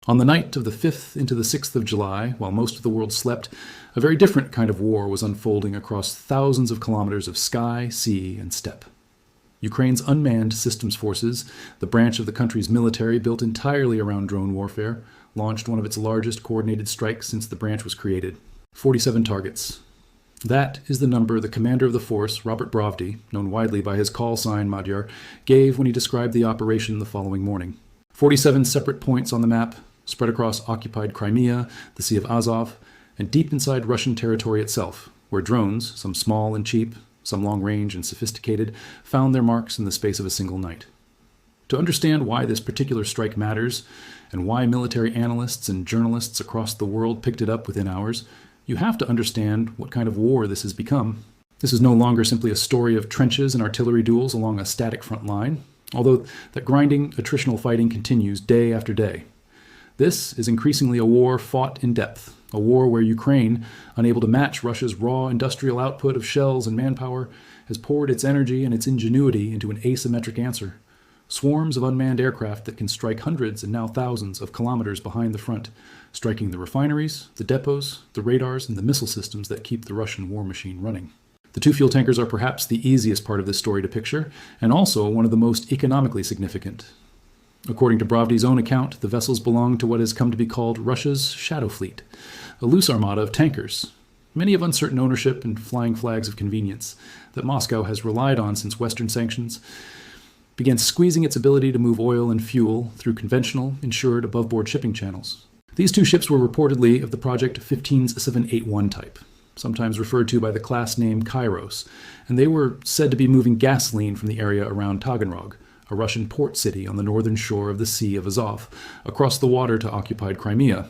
On the night of the 5th into the 6th of July, while most of the world slept, a very different kind of war was unfolding across thousands of kilometers of sky, sea, and steppe. Ukraine's unmanned systems forces, the branch of the country's military built entirely around drone warfare, launched one of its largest coordinated strikes since the branch was created. 47 targets. That is the number the commander of the force, Robert Brovdy, known widely by his call sign Magyar, gave when he described the operation the following morning. 47 separate points on the map, spread across occupied Crimea, the Sea of Azov, and deep inside Russian territory itself, where drones, some small and cheap, some long-range and sophisticated, found their marks in the space of a single night. To understand why this particular strike matters, and why military analysts and journalists across the world picked it up within hours, you have to understand what kind of war this has become. This is no longer simply a story of trenches and artillery duels along a static front line, although that grinding, attritional fighting continues day after day. This is increasingly a war fought in depth, a war where Ukraine, unable to match Russia's raw industrial output of shells and manpower, has poured its energy and its ingenuity into an asymmetric answer. Swarms of unmanned aircraft that can strike hundreds and now thousands of kilometers behind the front, striking the refineries, the depots, the radars, and the missile systems that keep the Russian war machine running. The two fuel tankers are perhaps the easiest part of this story to picture, and also one of the most economically significant. According to Brovdy's own account, the vessels belong to what has come to be called Russia's Shadow Fleet, a loose armada of tankers, many of uncertain ownership and flying flags of convenience, that Moscow has relied on since Western sanctions began squeezing its ability to move oil and fuel through conventional, insured, above-board shipping channels. These two ships were reportedly of the Project 15781 type, sometimes referred to by the class name Kairos, and they were said to be moving gasoline from the area around Taganrog, a Russian port city on the northern shore of the Sea of Azov, across the water to occupied Crimea.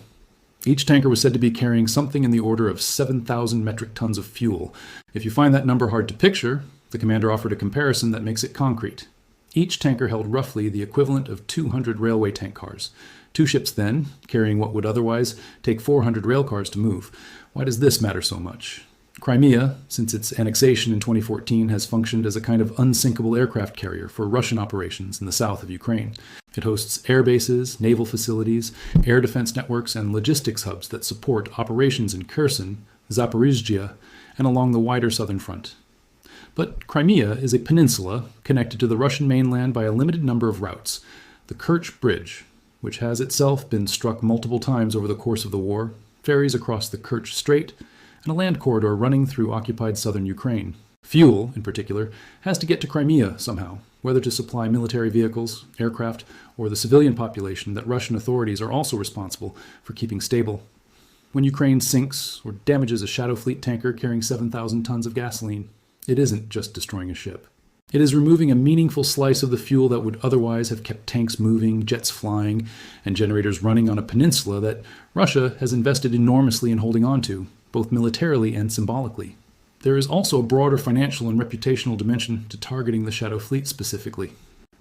Each tanker was said to be carrying something in the order of 7,000 metric tons of fuel. If you find that number hard to picture, the commander offered a comparison that makes it concrete. Each tanker held roughly the equivalent of 200 railway tank cars. Two ships then, carrying what would otherwise take 400 rail cars to move. Why does this matter so much? Crimea, since its annexation in 2014, has functioned as a kind of unsinkable aircraft carrier for Russian operations in the south of Ukraine. It hosts air bases, naval facilities, air defense networks, and logistics hubs that support operations in Kherson, Zaporizhzhia, and along the wider southern front. But Crimea is a peninsula connected to the Russian mainland by a limited number of routes. The Kerch Bridge, which has itself been struck multiple times over the course of the war, ferries across the Kerch Strait, and a land corridor running through occupied southern Ukraine. Fuel, in particular, has to get to Crimea somehow, whether to supply military vehicles, aircraft, or the civilian population that Russian authorities are also responsible for keeping stable. When Ukraine sinks or damages a Shadow Fleet tanker carrying 7,000 tons of gasoline, it isn't just destroying a ship. It is removing a meaningful slice of the fuel that would otherwise have kept tanks moving, jets flying, and generators running on a peninsula that Russia has invested enormously in holding on to, both militarily and symbolically. There is also a broader financial and reputational dimension to targeting the Shadow Fleet specifically.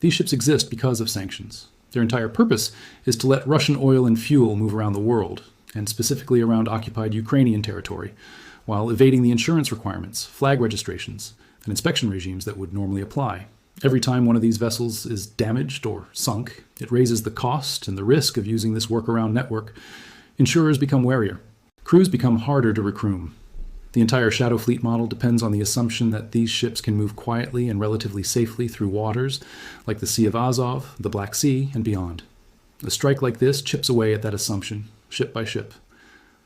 These ships exist because of sanctions. Their entire purpose is to let Russian oil and fuel move around the world, and specifically around occupied Ukrainian territory, while evading the insurance requirements, flag registrations, and inspection regimes that would normally apply. Every time one of these vessels is damaged or sunk, it raises the cost and the risk of using this workaround network. Insurers become warier. Crews become harder to recruit. The entire Shadow Fleet model depends on the assumption that these ships can move quietly and relatively safely through waters like the Sea of Azov, the Black Sea, and beyond. A strike like this chips away at that assumption, ship by ship.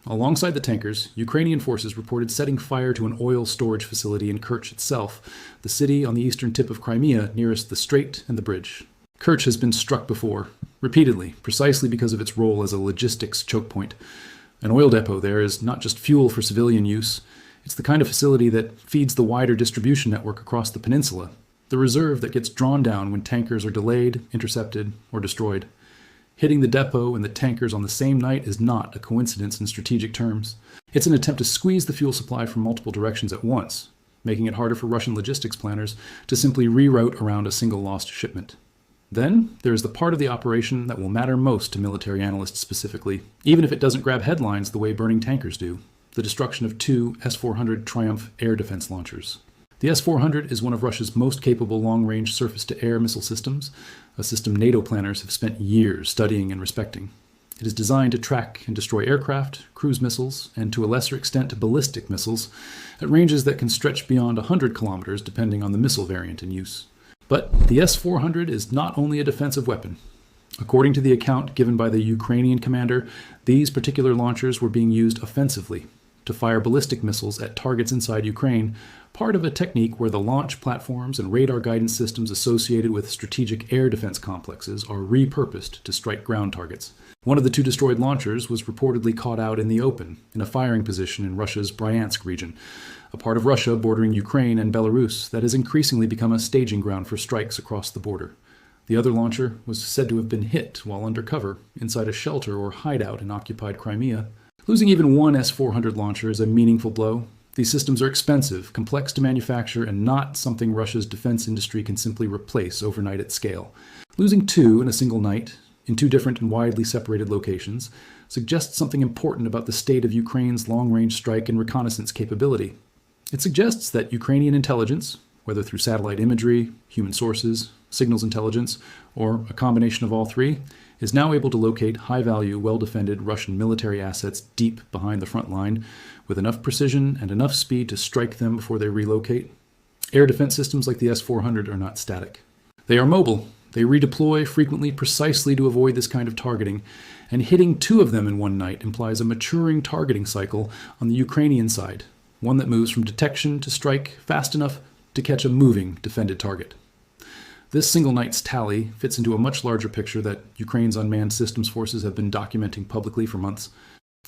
Alongside the tankers, Ukrainian forces reported setting fire to an oil storage facility in Kerch itself, the city on the eastern tip of Crimea nearest the strait and the bridge. Kerch has been struck before, repeatedly, precisely because of its role as a logistics choke point. An oil depot there is not just fuel for civilian use, it's the kind of facility that feeds the wider distribution network across the peninsula, the reserve that gets drawn down when tankers are delayed, intercepted, or destroyed. Hitting the depot and the tankers on the same night is not a coincidence in strategic terms. It's an attempt to squeeze the fuel supply from multiple directions at once, making it harder for Russian logistics planners to simply reroute around a single lost shipment. Then, there is the part of the operation that will matter most to military analysts specifically, even if it doesn't grab headlines the way burning tankers do: the destruction of two S-400 Triumf air defense launchers. The S-400 is one of Russia's most capable long-range surface-to-air missile systems, a system NATO planners have spent years studying and respecting. It is designed to track and destroy aircraft, cruise missiles, and to a lesser extent ballistic missiles at ranges that can stretch beyond 100 kilometers depending on the missile variant in use. But the S-400 is not only a defensive weapon. According to the account given by the Ukrainian commander, these particular launchers were being used offensively to fire ballistic missiles at targets inside Ukraine, part of a technique where the launch platforms and radar guidance systems associated with strategic air defense complexes are repurposed to strike ground targets. One of the two destroyed launchers was reportedly caught out in the open, in a firing position in Russia's Bryansk region, a part of Russia bordering Ukraine and Belarus that has increasingly become a staging ground for strikes across the border. The other launcher was said to have been hit while under cover, inside a shelter or hideout in occupied Crimea. Losing even one S-400 launcher is a meaningful blow. These systems are expensive, complex to manufacture, and not something Russia's defense industry can simply replace overnight at scale. Losing two in a single night, in two different and widely separated locations, suggests something important about the state of Ukraine's long-range strike and reconnaissance capability. It suggests that Ukrainian intelligence, whether through satellite imagery, human sources, signals intelligence, or a combination of all three, is now able to locate high-value, well-defended Russian military assets deep behind the front line with enough precision and enough speed to strike them before they relocate. Air defense systems like the S-400 are not static. They are mobile. They redeploy frequently precisely to avoid this kind of targeting, and hitting two of them in one night implies a maturing targeting cycle on the Ukrainian side, one that moves from detection to strike fast enough to catch a moving, defended target. This single night's tally fits into a much larger picture that Ukraine's unmanned systems forces have been documenting publicly for months.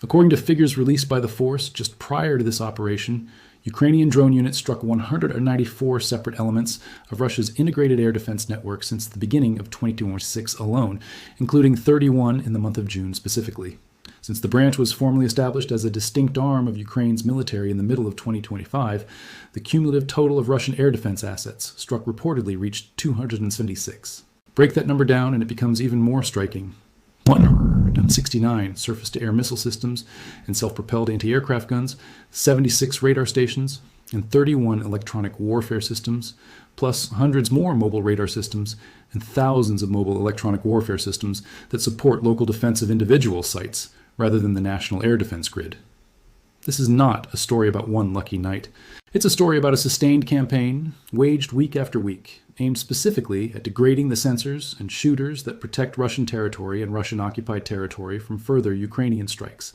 According to figures released by the force just prior to this operation, Ukrainian drone units struck 194 separate elements of Russia's integrated air defense network since the beginning of 2026 alone, including 31 in the month of June specifically. Since the branch was formally established as a distinct arm of Ukraine's military in the middle of 2025, the cumulative total of Russian air defense assets struck reportedly reached 276. Break that number down and it becomes even more striking. 169 surface-to-air missile systems and self-propelled anti-aircraft guns, 76 radar stations, and 31 electronic warfare systems, plus hundreds more mobile radar systems and thousands of mobile electronic warfare systems that support local defense of individual sites rather than the national air defense grid. This is not a story about one lucky night. It's a story about a sustained campaign, waged week after week, aimed specifically at degrading the sensors and shooters that protect Russian territory and Russian-occupied territory from further Ukrainian strikes.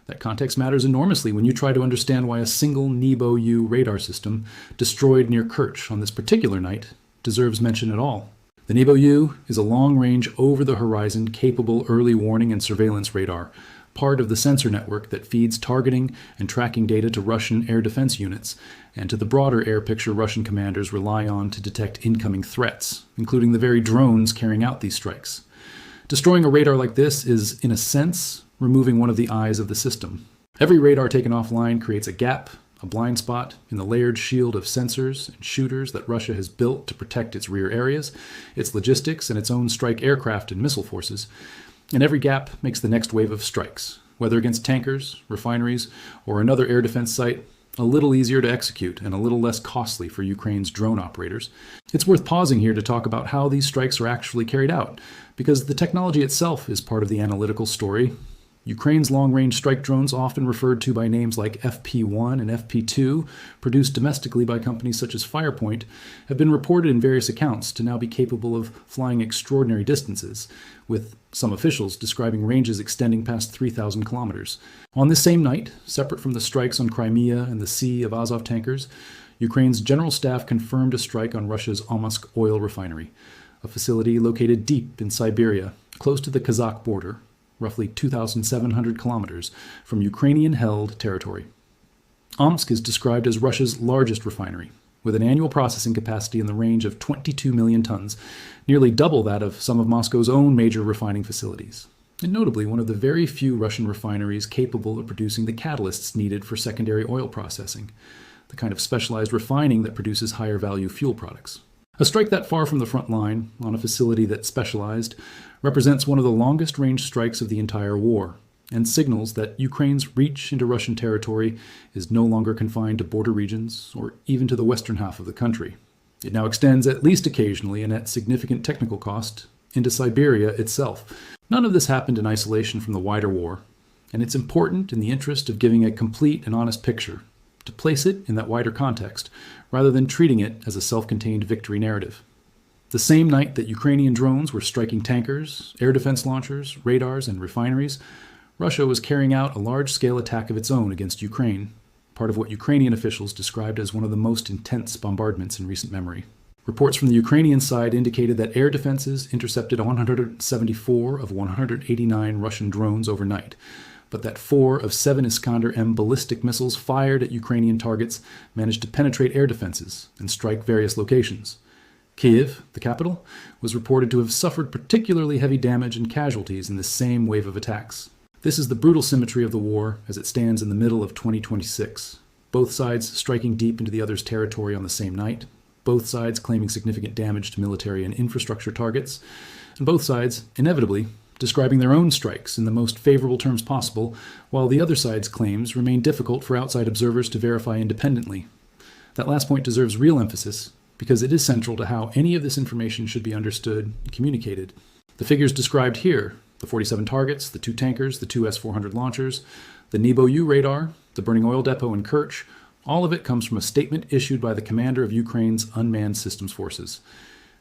That context matters enormously when you try to understand why a single Nebo-U radar system destroyed near Kerch on this particular night deserves mention at all. The Nebo-U is a long-range, over-the-horizon, capable early warning and surveillance radar, part of the sensor network that feeds targeting and tracking data to Russian air defense units and to the broader air picture Russian commanders rely on to detect incoming threats, including the very drones carrying out these strikes. Destroying a radar like this is, in a sense, removing one of the eyes of the system. Every radar taken offline creates a gap, a blind spot in the layered shield of sensors and shooters that Russia has built to protect its rear areas, its logistics, and its own strike aircraft and missile forces. And every gap makes the next wave of strikes, whether against tankers, refineries, or another air defense site, a little easier to execute and a little less costly for Ukraine's drone operators. It's worth pausing here to talk about how these strikes are actually carried out, because the technology itself is part of the analytical story. Ukraine's long-range strike drones, often referred to by names like FP-1 and FP-2, produced domestically by companies such as Firepoint, have been reported in various accounts to now be capable of flying extraordinary distances, with some officials describing ranges extending past 3,000 kilometers. On this same night, separate from the strikes on Crimea and the Sea of Azov tankers, Ukraine's general staff confirmed a strike on Russia's Omsk oil refinery, a facility located deep in Siberia, close to the Kazakh border, roughly 2,700 kilometers from Ukrainian-held territory. Omsk is described as Russia's largest refinery, with an annual processing capacity in the range of 22 million tons, nearly double that of some of Moscow's own major refining facilities, and notably one of the very few Russian refineries capable of producing the catalysts needed for secondary oil processing, the kind of specialized refining that produces higher-value fuel products. A strike that far from the front line, on a facility that specialized, represents one of the longest-range strikes of the entire war, and signals that Ukraine's reach into Russian territory is no longer confined to border regions or even to the western half of the country. It now extends, at least occasionally and at significant technical cost, into Siberia itself. None of this happened in isolation from the wider war, and it's important in the interest of giving a complete and honest picture, to place it in that wider context, rather than treating it as a self-contained victory narrative. The same night that Ukrainian drones were striking tankers, air defense launchers, radars, and refineries, Russia was carrying out a large-scale attack of its own against Ukraine, part of what Ukrainian officials described as one of the most intense bombardments in recent memory. Reports from the Ukrainian side indicated that air defenses intercepted 174 of 189 Russian drones overnight, but that 4 of 7 Iskander-M ballistic missiles fired at Ukrainian targets managed to penetrate air defenses and strike various locations. Kyiv, the capital, was reported to have suffered particularly heavy damage and casualties in this same wave of attacks. This is the brutal symmetry of the war as it stands in the middle of 2026. Both sides striking deep into the other's territory on the same night, both sides claiming significant damage to military and infrastructure targets, and both sides, inevitably, describing their own strikes in the most favorable terms possible, while the other side's claims remain difficult for outside observers to verify independently. That last point deserves real emphasis, because it is central to how any of this information should be understood and communicated. The figures described here, the 47 targets, the 2 tankers, the 2 S-400 launchers, the Nebo-U radar, the burning oil depot in Kerch, all of it comes from a statement issued by the commander of Ukraine's unmanned systems forces.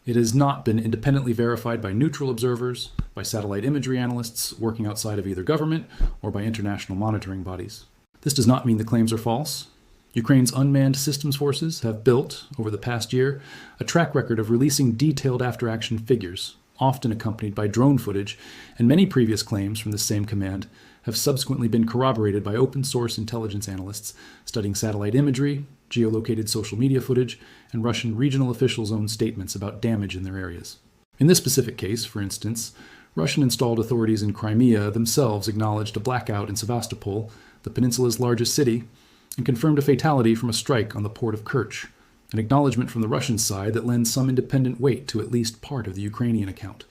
It has not been independently verified by neutral observers, by satellite imagery analysts working outside of either government, or by international monitoring bodies. This does not mean the claims are false. Ukraine's unmanned systems forces have built, over the past year, a track record of releasing detailed after-action figures, often accompanied by drone footage, and many previous claims from the same command have subsequently been corroborated by open-source intelligence analysts studying satellite imagery, geolocated social media footage, and Russian regional officials' own statements about damage in their areas. In this specific case, for instance, Russian-installed authorities in Crimea themselves acknowledged a blackout in Sevastopol, the peninsula's largest city, and confirmed a fatality from a strike on the port of Kerch, an acknowledgement from the Russian side that lends some independent weight to at least part of the Ukrainian account.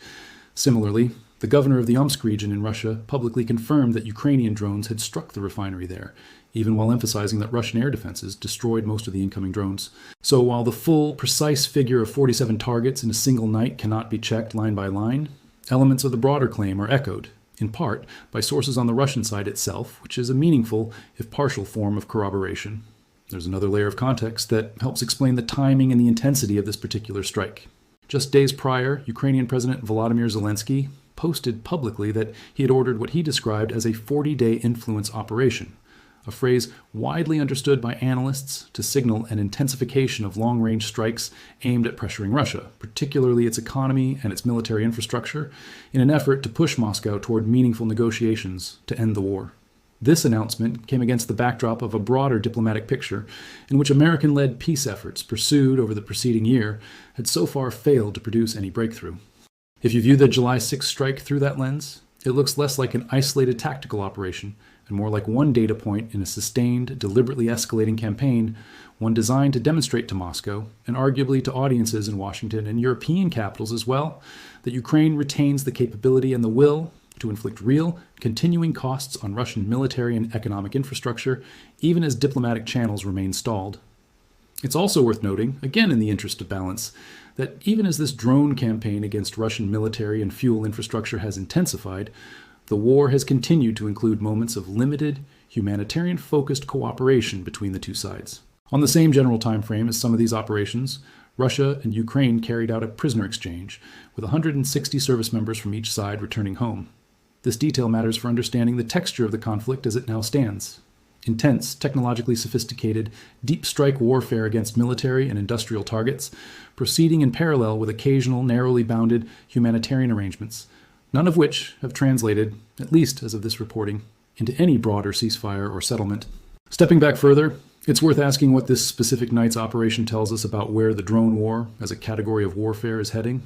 Similarly, the governor of the Omsk region in Russia publicly confirmed that Ukrainian drones had struck the refinery there, even while emphasizing that Russian air defenses destroyed most of the incoming drones. So while the full, precise figure of 47 targets in a single night cannot be checked line by line, elements of the broader claim are echoed, in part by sources on the Russian side itself, which is a meaningful, if partial, form of corroboration. There's another layer of context that helps explain the timing and the intensity of this particular strike. Just days prior, Ukrainian President Volodymyr Zelensky posted publicly that he had ordered what he described as a 40-day influence operation, a phrase widely understood by analysts to signal an intensification of long-range strikes aimed at pressuring Russia, particularly its economy and its military infrastructure, in an effort to push Moscow toward meaningful negotiations to end the war. This announcement came against the backdrop of a broader diplomatic picture in which American-led peace efforts pursued over the preceding year had so far failed to produce any breakthrough. If you view the July 6th strike through that lens, it looks less like an isolated tactical operation and more like one data point in a sustained, deliberately escalating campaign, one designed to demonstrate to Moscow, and arguably to audiences in Washington and European capitals as well, that Ukraine retains the capability and the will to inflict real, continuing costs on Russian military and economic infrastructure, even as diplomatic channels remain stalled. It's also worth noting, again in the interest of balance, that even as this drone campaign against Russian military and fuel infrastructure has intensified, the war has continued to include moments of limited, humanitarian-focused cooperation between the two sides. On the same general time frame as some of these operations, Russia and Ukraine carried out a prisoner exchange, with 160 service members from each side returning home. This detail matters for understanding the texture of the conflict as it now stands. Intense, technologically sophisticated, deep strike warfare against military and industrial targets, proceeding in parallel with occasional, narrowly bounded humanitarian arrangements, none of which have translated, at least as of this reporting, into any broader ceasefire or settlement. Stepping back further, it's worth asking what this specific night's operation tells us about where the drone war, as a category of warfare, is heading.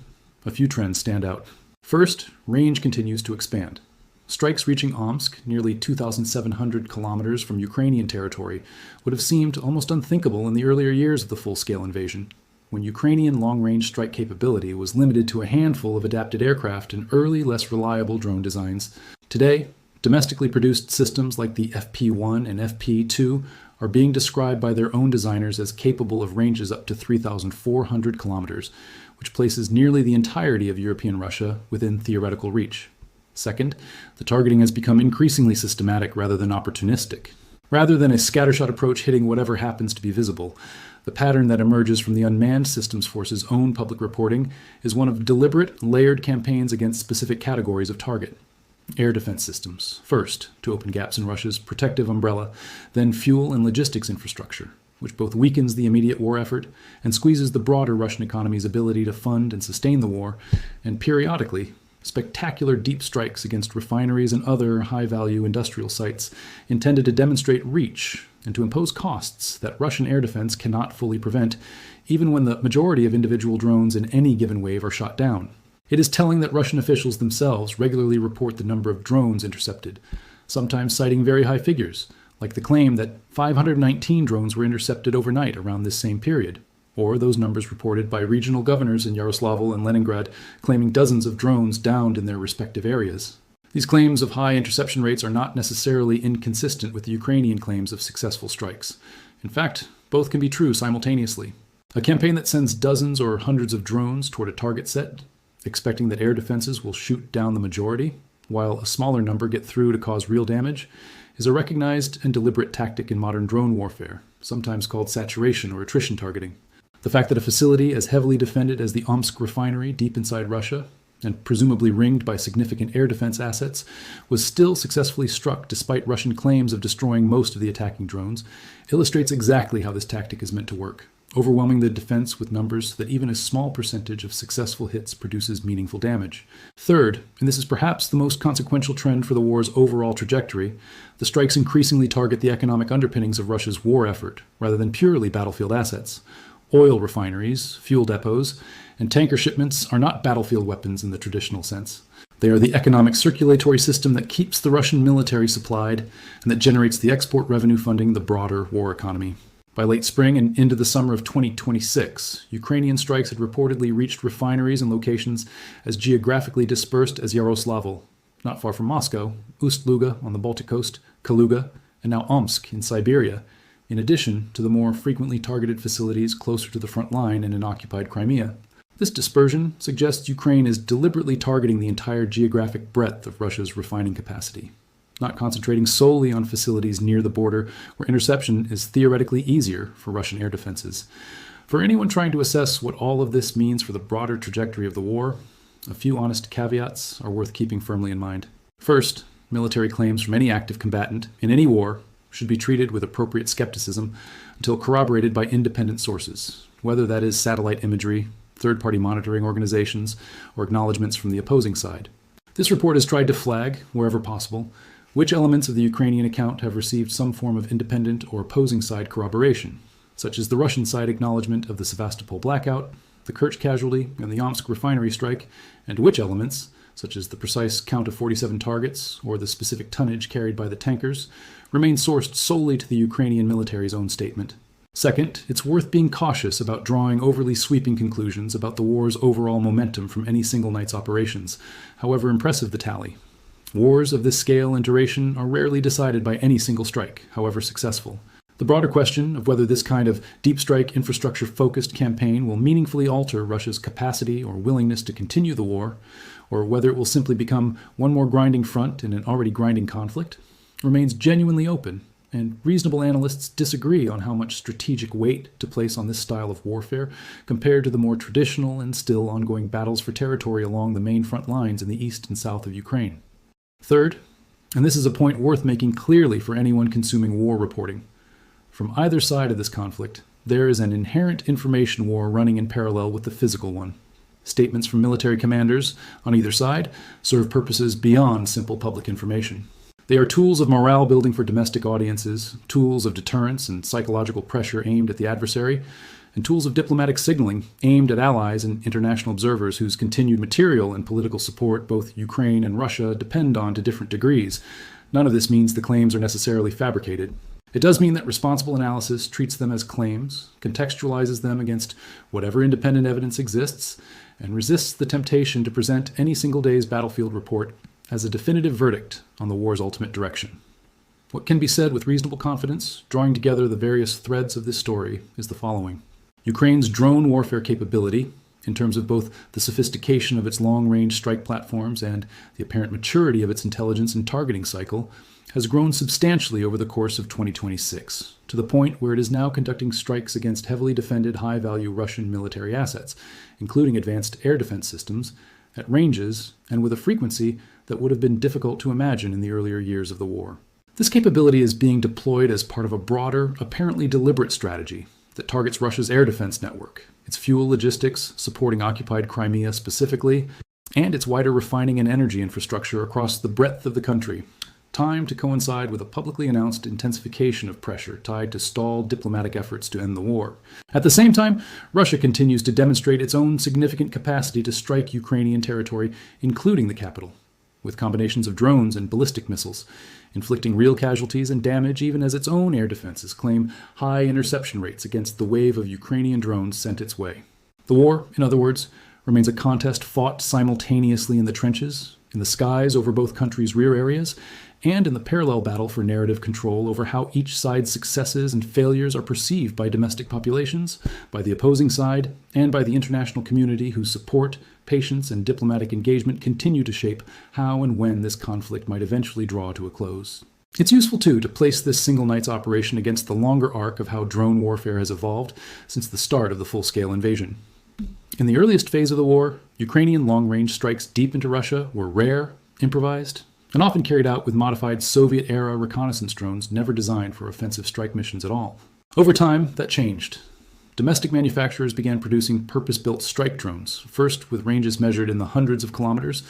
A few trends stand out. First, range continues to expand. Strikes reaching Omsk, nearly 2,700 kilometers from Ukrainian territory, would have seemed almost unthinkable in the earlier years of the full-scale invasion, when Ukrainian long-range strike capability was limited to a handful of adapted aircraft and early, less reliable drone designs. Today, domestically produced systems like the FP-1 and FP-2 are being described by their own designers as capable of ranges up to 3,400 kilometers, which places nearly the entirety of European Russia within theoretical reach. Second, the targeting has become increasingly systematic rather than opportunistic. Rather than a scattershot approach hitting whatever happens to be visible, the pattern that emerges from the Unmanned Systems Force's own public reporting is one of deliberate, layered campaigns against specific categories of target. Air defense systems, first, to open gaps in Russia's protective umbrella, then fuel and logistics infrastructure, which both weakens the immediate war effort and squeezes the broader Russian economy's ability to fund and sustain the war, and periodically, spectacular deep strikes against refineries and other high-value industrial sites intended to demonstrate reach and to impose costs that Russian air defense cannot fully prevent, even when the majority of individual drones in any given wave are shot down. It is telling that Russian officials themselves regularly report the number of drones intercepted, sometimes citing very high figures, like the claim that 519 drones were intercepted overnight around this same period, or those numbers reported by regional governors in Yaroslavl and Leningrad claiming dozens of drones downed in their respective areas. These claims of high interception rates are not necessarily inconsistent with the Ukrainian claims of successful strikes. In fact, both can be true simultaneously. A campaign that sends dozens or hundreds of drones toward a target set, expecting that air defenses will shoot down the majority, while a smaller number get through to cause real damage, is a recognized and deliberate tactic in modern drone warfare, sometimes called saturation or attrition targeting. The fact that a facility as heavily defended as the Omsk refinery deep inside Russia, and presumably ringed by significant air defense assets, was still successfully struck despite Russian claims of destroying most of the attacking drones, illustrates exactly how this tactic is meant to work, overwhelming the defense with numbers that even a small percentage of successful hits produces meaningful damage. Third, and this is perhaps the most consequential trend for the war's overall trajectory, the strikes increasingly target the economic underpinnings of Russia's war effort, rather than purely battlefield assets. Oil refineries, fuel depots, and tanker shipments are not battlefield weapons in the traditional sense. They are the economic circulatory system that keeps the Russian military supplied and that generates the export revenue funding the broader war economy. By late spring and into the summer of 2026, Ukrainian strikes had reportedly reached refineries and locations as geographically dispersed as Yaroslavl, not far from Moscow, Ust-Luga on the Baltic coast, Kaluga, and now Omsk in Siberia, in addition to the more frequently targeted facilities closer to the front line and in occupied Crimea. This dispersion suggests Ukraine is deliberately targeting the entire geographic breadth of Russia's refining capacity, not concentrating solely on facilities near the border where interception is theoretically easier for Russian air defenses. For anyone trying to assess what all of this means for the broader trajectory of the war, a few honest caveats are worth keeping firmly in mind. First, military claims from any active combatant in any war should be treated with appropriate skepticism until corroborated by independent sources, whether that is satellite imagery, third-party monitoring organizations, or acknowledgments from the opposing side. This report has tried to flag, wherever possible, which elements of the Ukrainian account have received some form of independent or opposing side corroboration, such as the Russian side acknowledgement of the Sevastopol blackout, the Kerch casualty, and the Omsk refinery strike, and which elements, such as the precise count of 47 targets or the specific tonnage carried by the tankers, remain sourced solely to the Ukrainian military's own statement. Second, it's worth being cautious about drawing overly sweeping conclusions about the war's overall momentum from any single night's operations, however impressive the tally. Wars of this scale and duration are rarely decided by any single strike, however successful. The broader question of whether this kind of deep strike infrastructure-focused campaign will meaningfully alter Russia's capacity or willingness to continue the war, or whether it will simply become one more grinding front in an already grinding conflict, remains genuinely open, and reasonable analysts disagree on how much strategic weight to place on this style of warfare compared to the more traditional and still ongoing battles for territory along the main front lines in the east and south of Ukraine. Third, and this is a point worth making clearly for anyone consuming war reporting, from either side of this conflict, there is an inherent information war running in parallel with the physical one. Statements from military commanders on either side serve purposes beyond simple public information. They are tools of morale building for domestic audiences, tools of deterrence and psychological pressure aimed at the adversary, and tools of diplomatic signaling aimed at allies and international observers whose continued material and political support both Ukraine and Russia depend on to different degrees. None of this means the claims are necessarily fabricated. It does mean that responsible analysis treats them as claims, contextualizes them against whatever independent evidence exists, and resists the temptation to present any single day's battlefield report as a definitive verdict on the war's ultimate direction. What can be said with reasonable confidence, drawing together the various threads of this story, is the following. Ukraine's drone warfare capability, in terms of both the sophistication of its long-range strike platforms and the apparent maturity of its intelligence and targeting cycle, has grown substantially over the course of 2026, to the point where it is now conducting strikes against heavily defended high-value Russian military assets, including advanced air defense systems, at ranges and with a frequency that would have been difficult to imagine in the earlier years of the war. This capability is being deployed as part of a broader, apparently deliberate strategy that targets Russia's air defense network, its fuel logistics supporting occupied Crimea specifically, and its wider refining and energy infrastructure across the breadth of the country, timed to coincide with a publicly announced intensification of pressure tied to stalled diplomatic efforts to end the war. At the same time, Russia continues to demonstrate its own significant capacity to strike Ukrainian territory, including the capital, with combinations of drones and ballistic missiles, inflicting real casualties and damage even as its own air defenses claim high interception rates against the wave of Ukrainian drones sent its way. The war, in other words, remains a contest fought simultaneously in the trenches, in the skies over both countries' rear areas, and in the parallel battle for narrative control over how each side's successes and failures are perceived by domestic populations, by the opposing side, and by the international community whose support, patience, and diplomatic engagement continue to shape how and when this conflict might eventually draw to a close. It's useful, too, to place this single night's operation against the longer arc of how drone warfare has evolved since the start of the full-scale invasion. In the earliest phase of the war, Ukrainian long-range strikes deep into Russia were rare, improvised, and often carried out with modified Soviet-era reconnaissance drones never designed for offensive strike missions at all. Over time, that changed. Domestic manufacturers began producing purpose-built strike drones, first with ranges measured in the hundreds of kilometers,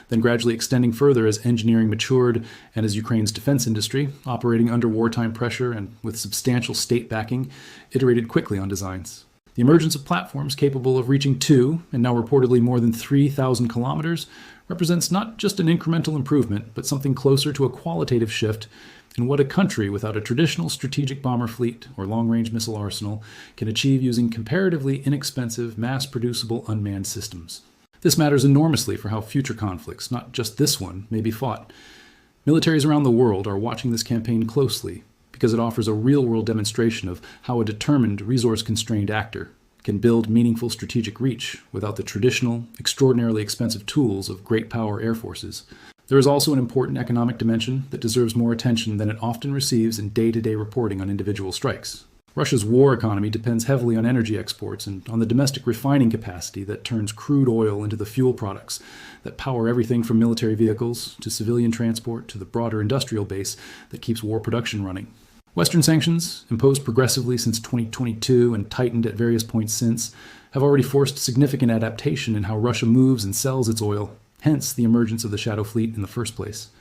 then gradually extending further as engineering matured and as Ukraine's defense industry, operating under wartime pressure and with substantial state backing, iterated quickly on designs. The emergence of platforms capable of reaching 2, and now reportedly more than 3,000 kilometers, represents not just an incremental improvement, but something closer to a qualitative shift in what a country without a traditional strategic bomber fleet or long-range missile arsenal can achieve using comparatively inexpensive, mass-producible unmanned systems. This matters enormously for how future conflicts, not just this one, may be fought. Militaries around the world are watching this campaign closely because it offers a real-world demonstration of how a determined, resource-constrained actor can build meaningful strategic reach without the traditional, extraordinarily expensive tools of great power air forces. There is also an important economic dimension that deserves more attention than it often receives in day-to-day reporting on individual strikes. Russia's war economy depends heavily on energy exports and on the domestic refining capacity that turns crude oil into the fuel products that power everything from military vehicles to civilian transport to the broader industrial base that keeps war production running. Western sanctions, imposed progressively since 2022 and tightened at various points since, have already forced significant adaptation in how Russia moves and sells its oil, hence the emergence of the Shadow Fleet in the first place.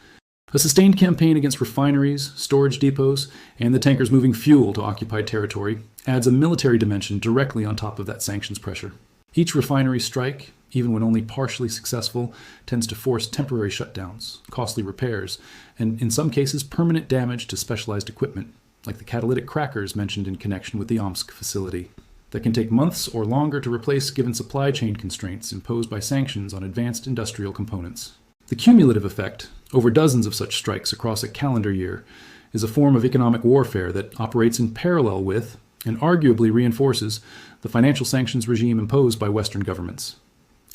A sustained campaign against refineries, storage depots, and the tankers moving fuel to occupied territory adds a military dimension directly on top of that sanctions pressure. Each refinery strike, even when only partially successful, tends to force temporary shutdowns, costly repairs, and in some cases permanent damage to specialized equipment, like the catalytic crackers mentioned in connection with the Omsk facility, that can take months or longer to replace given supply chain constraints imposed by sanctions on advanced industrial components. The cumulative effect, over dozens of such strikes across a calendar year, is a form of economic warfare that operates in parallel with, and arguably reinforces, the financial sanctions regime imposed by Western governments.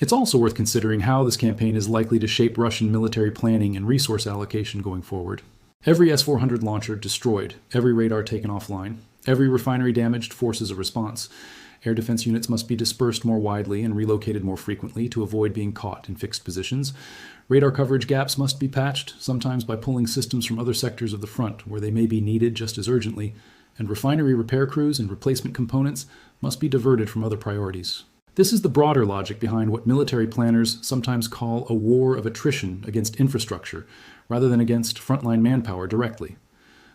It's also worth considering how this campaign is likely to shape Russian military planning and resource allocation going forward. Every S-400 launcher destroyed, every radar taken offline, every refinery damaged forces a response. Air defense units must be dispersed more widely and relocated more frequently to avoid being caught in fixed positions. Radar coverage gaps must be patched, sometimes by pulling systems from other sectors of the front where they may be needed just as urgently, and refinery repair crews and replacement components must be diverted from other priorities. This is the broader logic behind what military planners sometimes call a war of attrition against infrastructure, rather than against frontline manpower directly.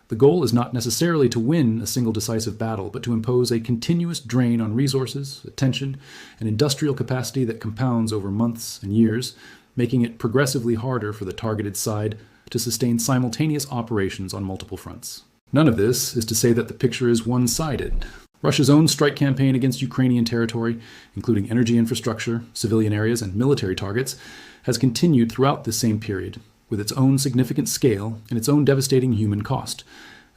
The goal is not necessarily to win a single decisive battle, but to impose a continuous drain on resources, attention, and industrial capacity that compounds over months and years, making it progressively harder for the targeted side to sustain simultaneous operations on multiple fronts. None of this is to say that the picture is one-sided. Russia's own strike campaign against Ukrainian territory, including energy infrastructure, civilian areas, and military targets, has continued throughout this same period, with its own significant scale and its own devastating human cost.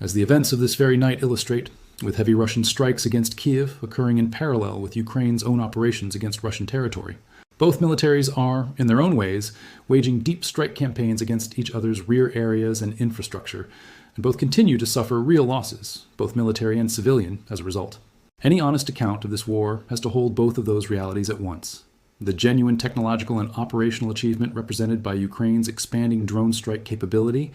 As the events of this very night illustrate, with heavy Russian strikes against Kiev occurring in parallel with Ukraine's own operations against Russian territory. Both militaries are, in their own ways, waging deep strike campaigns against each other's rear areas and infrastructure, and both continue to suffer real losses, both military and civilian, as a result. Any honest account of this war has to hold both of those realities at once. The genuine technological and operational achievement represented by Ukraine's expanding drone strike capability,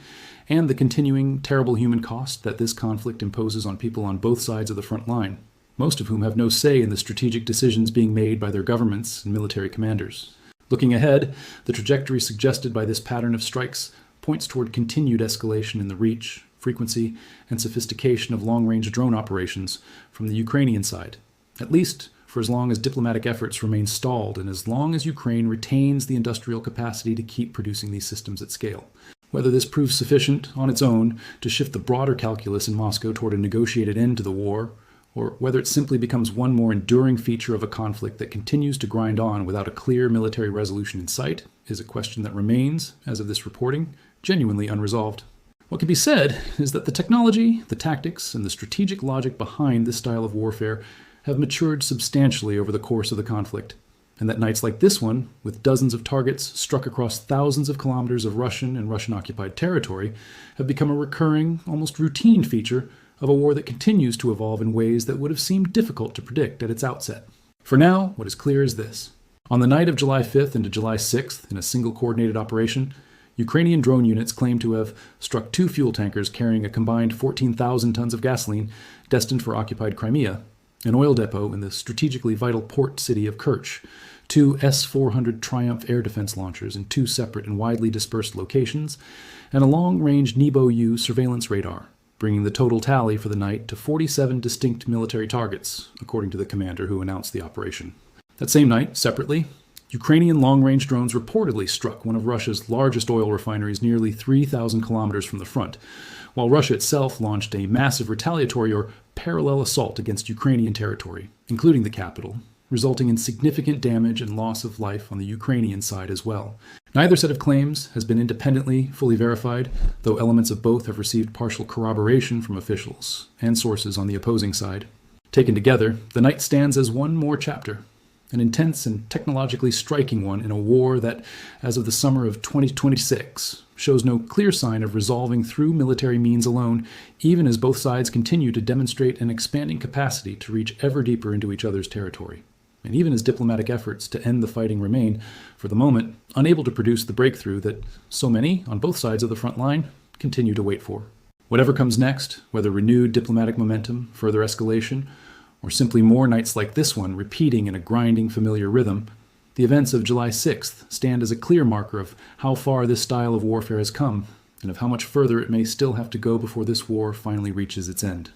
and the continuing terrible human cost that this conflict imposes on people on both sides of the front line, most of whom have no say in the strategic decisions being made by their governments and military commanders. Looking ahead, the trajectory suggested by this pattern of strikes points toward continued escalation in the reach, frequency, and sophistication of long-range drone operations from the Ukrainian side, at least for as long as diplomatic efforts remain stalled and as long as Ukraine retains the industrial capacity to keep producing these systems at scale. Whether this proves sufficient on its own to shift the broader calculus in Moscow toward a negotiated end to the war, or whether it simply becomes one more enduring feature of a conflict that continues to grind on without a clear military resolution in sight, is a question that remains, as of this reporting, genuinely unresolved. What can be said is that the technology, the tactics, and the strategic logic behind this style of warfare have matured substantially over the course of the conflict, and that nights like this one, with dozens of targets struck across thousands of kilometers of Russian and Russian-occupied territory, have become a recurring, almost routine feature of a war that continues to evolve in ways that would have seemed difficult to predict at its outset. For now, what is clear is this. On the night of July 5th into July 6th, in a single coordinated operation, Ukrainian drone units claim to have struck 2 fuel tankers carrying a combined 14,000 tons of gasoline destined for occupied Crimea, an oil depot in the strategically vital port city of Kerch, 2 S-400 Triumf air defense launchers in 2 separate and widely dispersed locations, and a long-range Nebo-U surveillance radar, bringing the total tally for the night to 47 distinct military targets, according to the commander who announced the operation. That same night, separately, Ukrainian long-range drones reportedly struck one of Russia's largest oil refineries nearly 3,000 kilometers from the front, while Russia itself launched a massive retaliatory or parallel assault against Ukrainian territory, including the capital, resulting in significant damage and loss of life on the Ukrainian side as well. Neither set of claims has been independently fully verified, though elements of both have received partial corroboration from officials and sources on the opposing side. Taken together, the night stands as one more chapter, an intense and technologically striking one in a war that, as of the summer of 2026, shows no clear sign of resolving through military means alone, even as both sides continue to demonstrate an expanding capacity to reach ever deeper into each other's territory. And even as diplomatic efforts to end the fighting remain, for the moment, unable to produce the breakthrough that so many, on both sides of the front line, continue to wait for. Whatever comes next, whether renewed diplomatic momentum, further escalation, or simply more nights like this one repeating in a grinding familiar rhythm, the events of July 6th stand as a clear marker of how far this style of warfare has come, and of how much further it may still have to go before this war finally reaches its end.